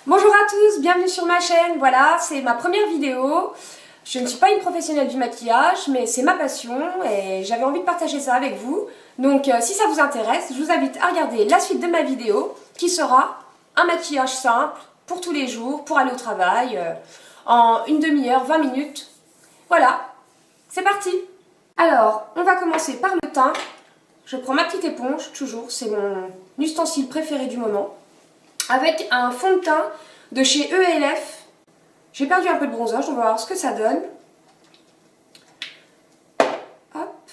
Bonjour à tous, bienvenue sur ma chaîne. Voilà, c'est ma première vidéo. Je ne suis pas une professionnelle du maquillage, mais c'est ma passion et j'avais envie de partager ça avec vous. Donc si ça vous intéresse, je vous invite à regarder la suite de ma vidéo qui sera un maquillage simple pour tous les jours, pour aller au travail, en une demi-heure, 20 minutes. Voilà, c'est parti. Alors, on va commencer par le teint. Je prends ma petite éponge, toujours, c'est mon ustensile préféré du moment. Avec un fond de teint de chez ELF. J'ai perdu un peu de bronzage, on va voir ce que ça donne. Hop.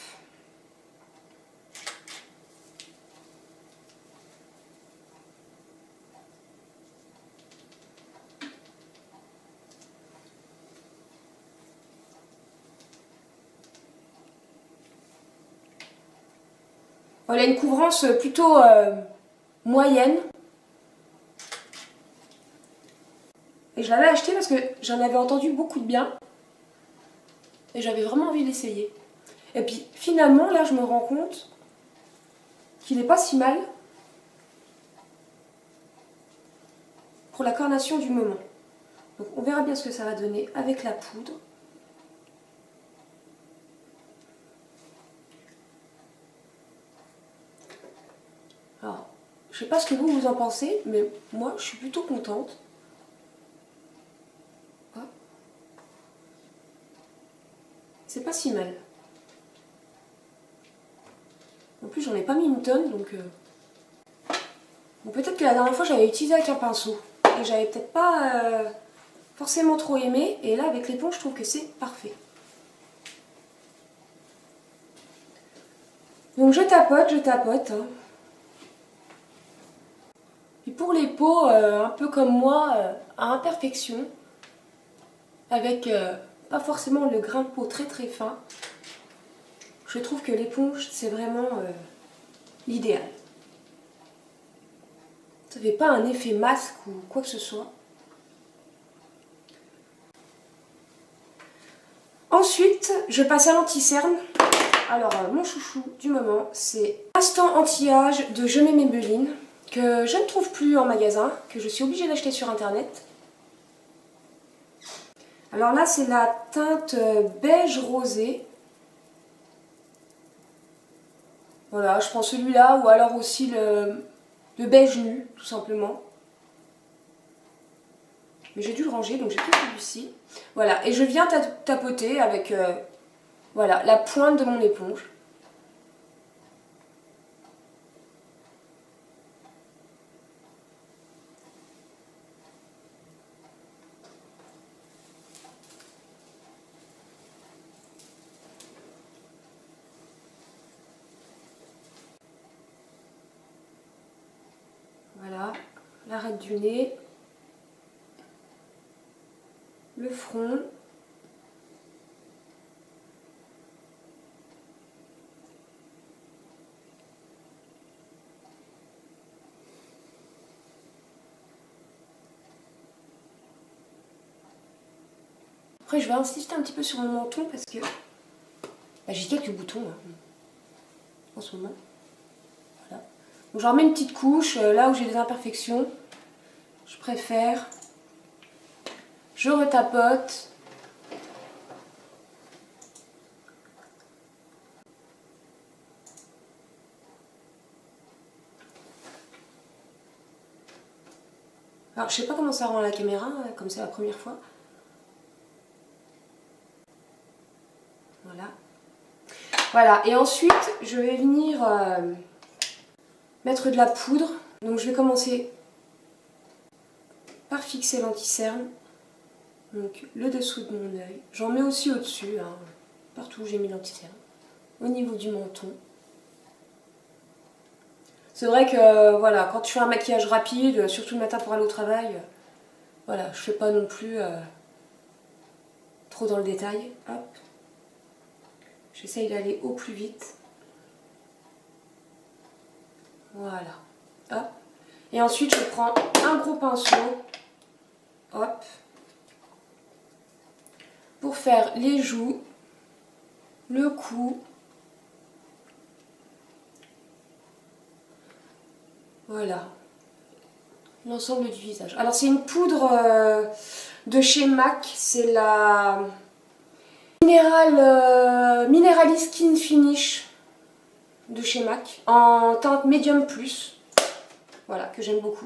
Voilà, une couvrance plutôt moyenne. Et je l'avais acheté parce que j'en avais entendu beaucoup de bien. Et j'avais vraiment envie d'essayer. Et puis finalement, là, je me rends compte qu'il n'est pas si mal pour la carnation du moment. Donc on verra bien ce que ça va donner avec la poudre. Alors, je sais pas ce que vous en pensez, mais moi, je suis plutôt contente. C'est pas si mal. En plus, j'en ai pas mis une tonne, donc... Bon, peut-être que la dernière fois, j'avais utilisé avec un pinceau. Et j'avais peut-être pas forcément trop aimé. Et là, avec l'éponge, je trouve que c'est parfait. Donc, je tapote. Hein. Et pour les peaux, un peu comme moi, à imperfection, avec pas forcément le grain de peau très très fin, je trouve que l'éponge, c'est vraiment l'idéal. Ça fait pas un effet masque ou quoi que ce soit. Ensuite, je passe à l'anti-cerne. Alors, mon chouchou du moment, c'est Instant Anti-Âge de Je mets Maybelline, que je ne trouve plus en magasin, que je suis obligée d'acheter sur internet. Alors là, c'est la teinte beige rosé. Voilà, je prends celui-là ou alors aussi le beige nu, tout simplement. Mais j'ai dû le ranger, donc j'ai pris celui-ci. Voilà, et je viens tapoter avec voilà, la pointe de mon éponge. Voilà, l'arête du nez, le front. Après, je vais insister un petit peu sur mon menton parce que j'ai quelques boutons là, en ce moment. Voilà. Donc, j'en remets une petite couche là où j'ai des imperfections. Je préfère. Je retapote. Alors, je sais pas comment ça rend à la caméra, comme c'est la première fois. Voilà. Voilà, et ensuite, je vais venir mettre de la poudre. Donc, je vais commencer par fixer l'anti-cerne. Donc, le dessous de mon œil. J'en mets aussi au-dessus, hein, partout où j'ai mis l'anti-cerne. Au niveau du menton. C'est vrai que, voilà, quand je fais un maquillage rapide, surtout le matin pour aller au travail, voilà, je fais pas non plus trop dans le détail. Hop. J'essaye d'aller au plus vite. Voilà. Hop. Et ensuite, je prends un gros pinceau. Hop. Pour faire les joues, le cou. Voilà. l'ensemble du visage. Alors c'est une poudre de chez MAC, c'est la Minerali Skin Finish de chez MAC en teinte Medium Plus, voilà, que j'aime beaucoup.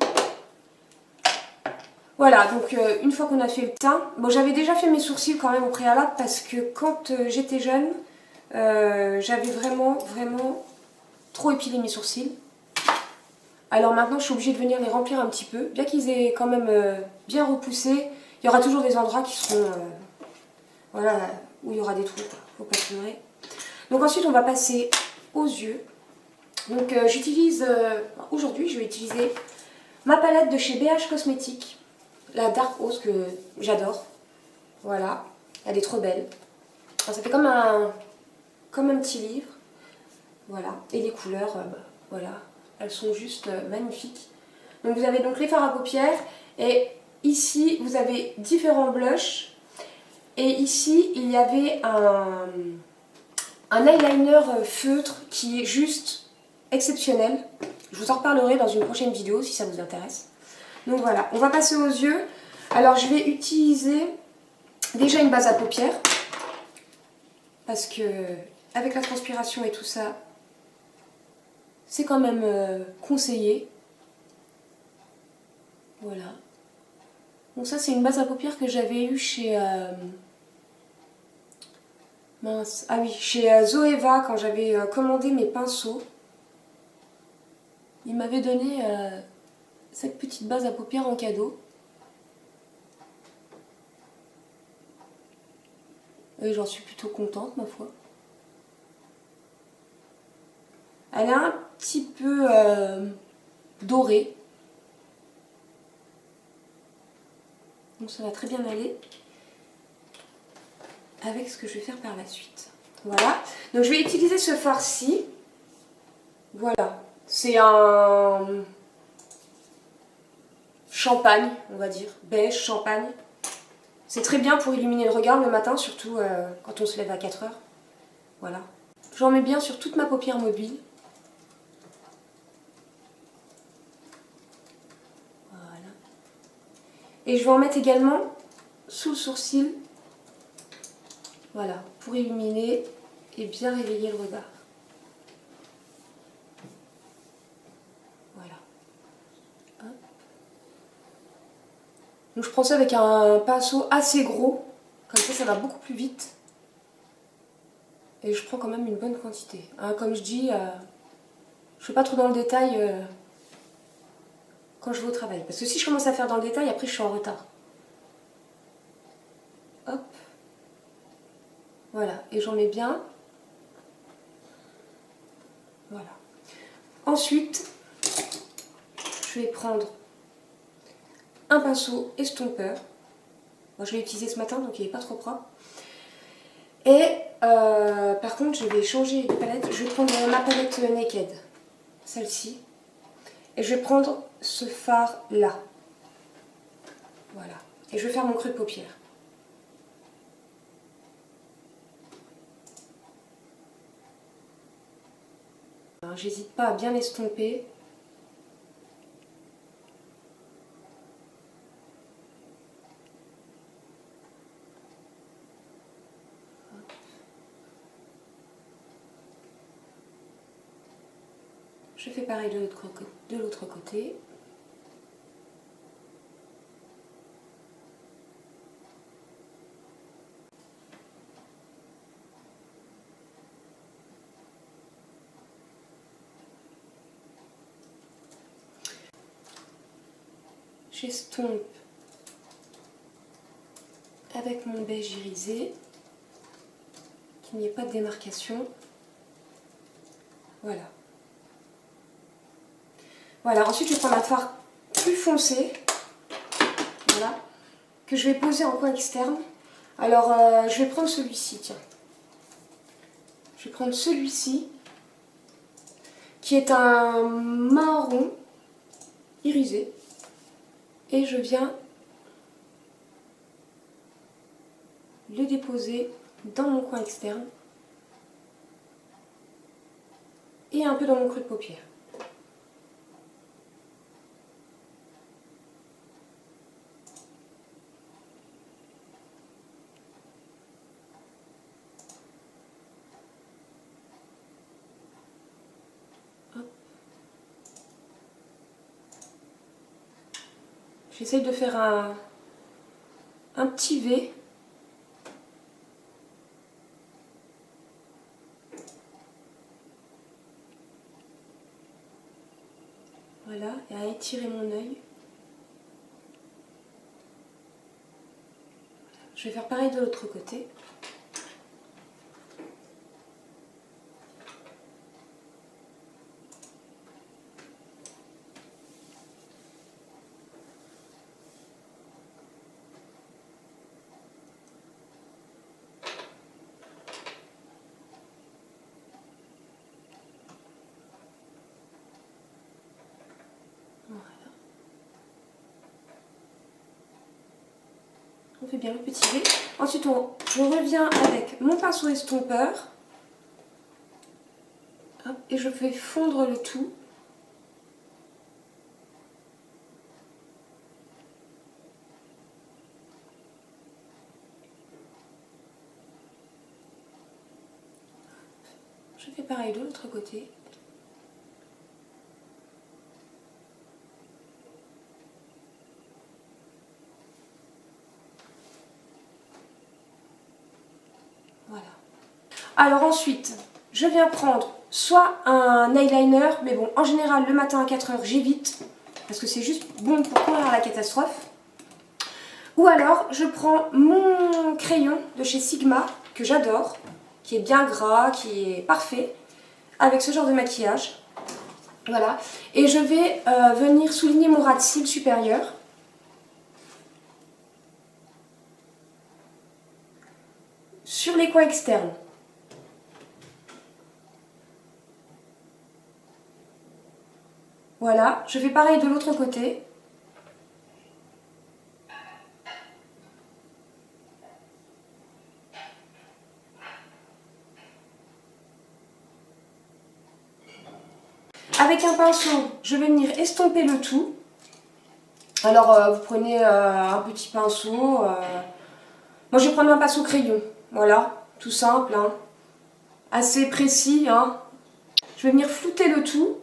Voilà, donc une fois qu'on a fait le teint, bon j'avais déjà fait mes sourcils quand même au préalable parce que quand j'étais jeune, j'avais vraiment trop épilé mes sourcils. Alors maintenant je suis obligée de venir les remplir un petit peu, bien qu'ils aient quand même bien repoussé, il y aura toujours des endroits qui seront, voilà, où il y aura des trous, quoi. Faut pas se leurrer. Donc ensuite on va passer aux yeux. Donc j'utilise, aujourd'hui je vais utiliser ma palette de chez BH Cosmetics. La Dark Rose que j'adore. Voilà, elle est trop belle. Alors, ça fait comme un petit livre. Voilà, et les couleurs, voilà, elles sont juste magnifiques. Donc vous avez donc les fards à paupières et ici vous avez différents blushs. Et ici il y avait un eyeliner feutre qui est juste exceptionnel. Je vous en reparlerai dans une prochaine vidéo si ça vous intéresse. Donc voilà, on va passer aux yeux. Alors je vais utiliser déjà une base à paupières parce que avec la transpiration et tout ça, c'est quand même conseillé. Voilà. Donc ça c'est une base à paupières que j'avais eue chez mince, ah oui, chez Zoeva quand j'avais commandé mes pinceaux. Il m'avait donné cette petite base à paupières en cadeau. Et j'en suis plutôt contente, ma foi. Elle est un petit peu dorée. Donc ça va très bien aller avec ce que je vais faire par la suite. Voilà. Donc je vais utiliser ce fard-ci. Voilà. C'est un champagne, on va dire. Beige, champagne. C'est très bien pour illuminer le regard le matin, surtout quand on se lève à 4 heures. Voilà. J'en mets bien sur toute ma paupière mobile. Voilà. Et je vais en mettre également sous le sourcil. Voilà, pour illuminer et bien réveiller le regard. Voilà. Hop. Donc je prends ça avec un pinceau assez gros. Comme ça va beaucoup plus vite. Et je prends quand même une bonne quantité. Hein, comme je dis, je ne fais pas trop dans le détail quand je vais au travail. Parce que si je commence à faire dans le détail, après je suis en retard. Hop. Voilà. Et j'en mets bien. Voilà. Ensuite, je vais prendre un pinceau estompeur. Moi, je l'ai utilisé ce matin, donc il n'est pas trop propre. Et par contre, je vais changer de palette. Je vais prendre ma palette Naked, celle-ci. Et je vais prendre ce fard-là. Voilà. Et je vais faire mon creux de paupière. J'hésite pas à bien estomper. Je fais pareil de l'autre côté. J'estompe avec mon beige irisé, qu'il n'y ait pas de démarcation. Voilà. Voilà, ensuite je vais prendre un fard plus foncé, voilà, que je vais poser en coin externe. Alors je vais prendre celui-ci, tiens. Je vais prendre celui-ci, qui est un marron irisé. Et je viens le déposer dans mon coin externe et un peu dans mon creux de paupière. J'essaye de faire un petit V. Voilà, et à étirer mon œil. Je vais faire pareil de l'autre côté. On fait bien le petit V. Ensuite, je reviens avec mon pinceau estompeur. Hop, et je fais fondre le tout. Je fais pareil de l'autre côté. Voilà. Alors ensuite, je viens prendre soit un eyeliner, mais bon, en général, le matin à 4 h, j'évite, parce que c'est juste bon pour courir à la catastrophe. Ou alors, je prends mon crayon de chez Sigma, que j'adore, qui est bien gras, qui est parfait, avec ce genre de maquillage. Voilà. Et je vais venir souligner mon ras de cils supérieur. Sur les coins externes. Voilà, je fais pareil de l'autre côté. Avec un pinceau, je vais venir estomper le tout. Alors, vous prenez un petit pinceau. Moi, je vais prendre un pinceau crayon. Voilà, tout simple, hein. Assez précis, hein. Je vais venir flouter le tout.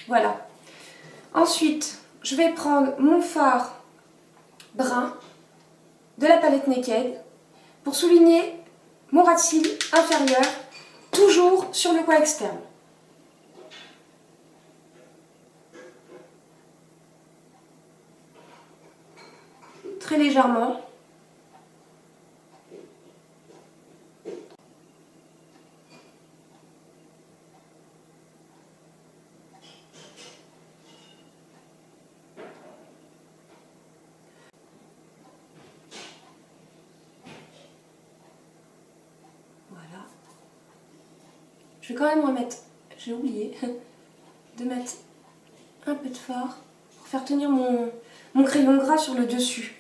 Voilà. Ensuite, je vais prendre mon fard brun de la palette Naked pour souligner mon ras de cils inférieur, toujours sur le coin externe. Très légèrement. Voilà. Je vais quand même remettre, j'ai oublié, de mettre un peu de fard pour faire tenir mon crayon gras sur le dessus.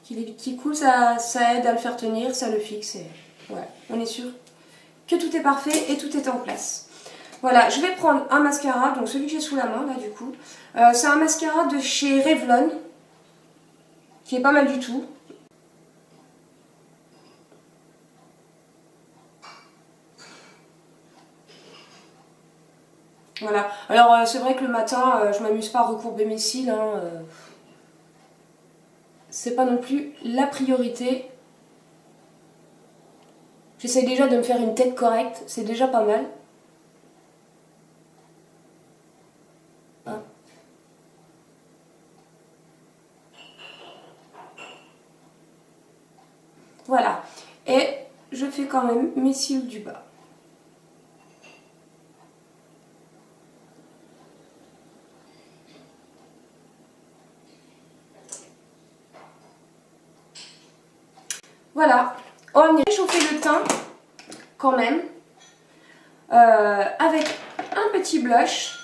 Qu'il coule, ça aide à le faire tenir, ça le fixe et ouais, on est sûr que tout est parfait et tout est en place. Voilà, je vais prendre un mascara, donc celui que j'ai sous la main là du coup. C'est un mascara de chez Revlon, qui est pas mal du tout. Voilà, alors c'est vrai que le matin, je m'amuse pas à recourber mes cils, hein, c'est pas non plus la priorité. J'essaie déjà de me faire une tête correcte, c'est déjà pas mal. Hein. Voilà, et je fais quand même mes cils du bas. Voilà, on va venir réchauffer le teint quand même avec un petit blush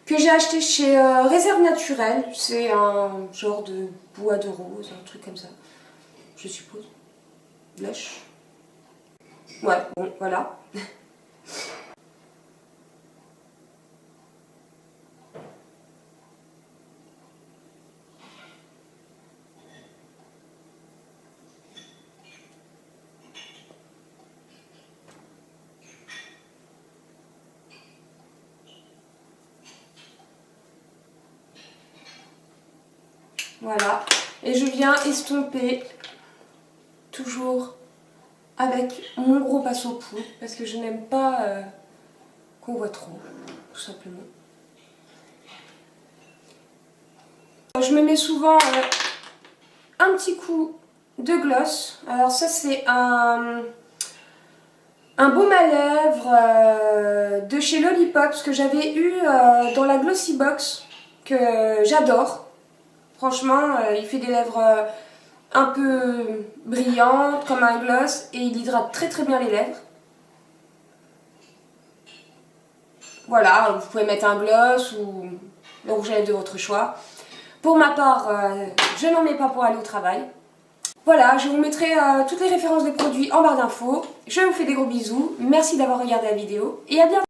que j'ai acheté chez Réserve Naturelle. C'est un genre de bois de rose, un truc comme ça, je suppose. Blush. Ouais, bon, voilà. Voilà. Et je viens estomper toujours avec mon gros pinceau poudre parce que je n'aime pas qu'on voit trop, tout simplement. Je me mets souvent un petit coup de gloss. Alors ça c'est un baume à lèvres de chez Lollipops que j'avais eu dans la Glossy Box, que j'adore. Franchement, il fait des lèvres un peu brillantes comme un gloss et il hydrate très très bien les lèvres. Voilà, vous pouvez mettre un gloss ou le rouge à lèvres de votre choix. Pour ma part, je n'en mets pas pour aller au travail. Voilà, je vous mettrai toutes les références des produits en barre d'infos. Je vous fais des gros bisous. Merci d'avoir regardé la vidéo et à bientôt.